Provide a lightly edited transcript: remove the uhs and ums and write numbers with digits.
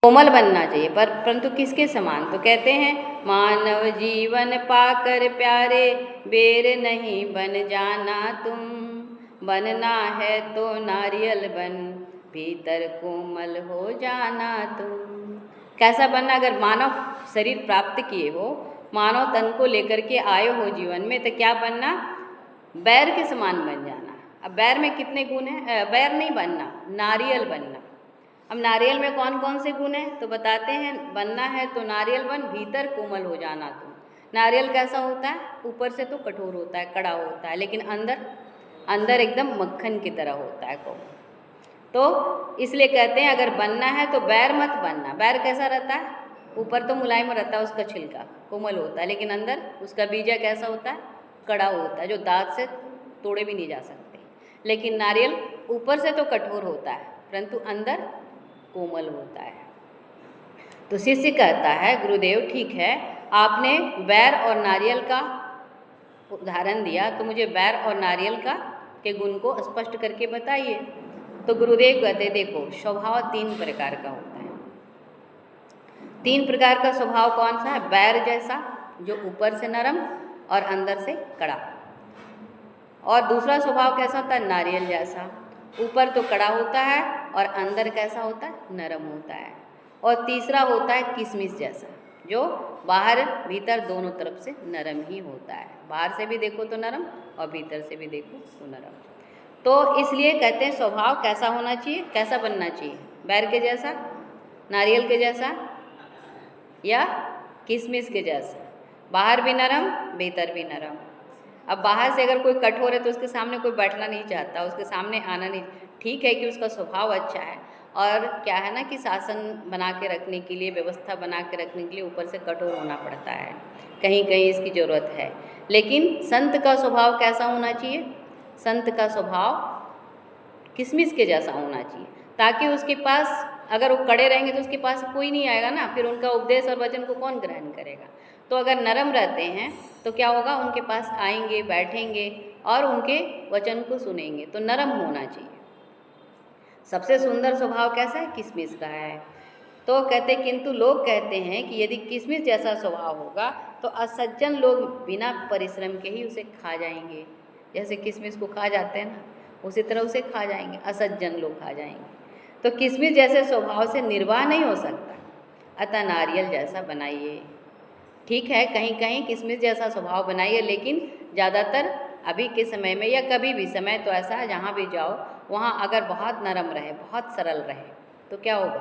कोमल बनना चाहिए, परंतु किसके समान? तो कहते हैं मानव जीवन पाकर प्यारे, बेर नहीं बन जाना तुम, बनना है तो नारियल बन, भीतर कोमल हो जाना तुम। कैसा बनना? अगर मानव शरीर प्राप्त किए हो, मानव तन को लेकर के आए हो जीवन में, तो क्या बनना? बैर के समान बन जाना। अब बैर में कितने गुण हैं? बैर नहीं बनना, नारियल बनना। अब नारियल में कौन कौन से गुण हैं? तो बताते हैं, बनना है तो नारियल बन, भीतर कोमल हो जाना तुम। नारियल कैसा होता है? ऊपर से तो कठोर होता है, कड़ा होता है, लेकिन अंदर अंदर एकदम मक्खन की तरह होता है कोमल। तो इसलिए कहते हैं अगर बनना है तो बैर मत बनना। बैर कैसा रहता है? ऊपर तो मुलायम रहता है, उसका छिलका कोमल होता है, लेकिन अंदर उसका बीजा कैसा होता है? कड़ा होता है, जो दांत से तोड़े भी नहीं जा सकते। लेकिन नारियल ऊपर से तो कठोर होता है, परंतु अंदर कोमल होता है। तो शिष्य कहता है, गुरुदेव ठीक है, आपने बैर और नारियल का उदाहरण दिया, तो मुझे बैर और नारियल का के गुण को स्पष्ट करके बताइए। तो गुरुदेव कहते, देखो स्वभाव 3 प्रकार का होता है। 3 प्रकार का स्वभाव कौन सा है? बैर जैसा, जो ऊपर से नरम और अंदर से कड़ा। और दूसरा स्वभाव कैसा होता है? नारियल जैसा, ऊपर तो कड़ा होता है और अंदर कैसा होता है? नरम होता है। और तीसरा होता है किशमिश जैसा, जो बाहर भीतर दोनों तरफ से नरम ही होता है। बाहर से भी देखो तो नरम और भीतर से भी देखो तो नरम। तो इसलिए कहते हैं स्वभाव कैसा होना चाहिए, कैसा बनना चाहिए? बैर के जैसा, नारियल के जैसा, या किशमिश के जैसा, बाहर भी नरम भीतर भी नरम। अब बाहर से अगर कोई कठोर है तो उसके सामने कोई बैठना नहीं चाहता, उसके सामने आना नहीं। ठीक है कि उसका स्वभाव अच्छा है, और क्या है ना कि शासन बना के रखने के लिए, व्यवस्था बना के रखने के लिए ऊपर से कठोर होना पड़ता है, कहीं कहीं इसकी ज़रूरत है। लेकिन संत का स्वभाव कैसा होना चाहिए? संत का स्वभाव किशमिश के जैसा होना चाहिए, ताकि उसके पास अगर वो कड़े रहेंगे तो उसके पास कोई नहीं आएगा ना, फिर उनका उपदेश और वचन को कौन ग्रहण करेगा। तो अगर नरम रहते हैं तो क्या होगा? उनके पास आएंगे, बैठेंगे और उनके वचन को सुनेंगे। तो नरम होना चाहिए। सबसे सुंदर स्वभाव कैसा है? किशमिश का है। तो कहते, किंतु लोग कहते हैं कि यदि किशमिश जैसा स्वभाव होगा तो असज्जन लोग बिना परिश्रम के ही उसे खा जाएंगे। जैसे किशमिश को खा जाते हैं ना, उसी तरह उसे खा जाएंगे, असज्जन लोग खा जाएंगे। तो किशमिश जैसे स्वभाव से निर्वाह नहीं हो सकता, अतः नारियल जैसा बनाइए। ठीक है, कहीं कहीं किशमिश जैसा स्वभाव बनाइए, लेकिन ज़्यादातर अभी के समय में या कभी भी समय तो ऐसा है, जहाँ भी जाओ वहाँ अगर बहुत नरम रहे, बहुत सरल रहे, तो क्या होगा?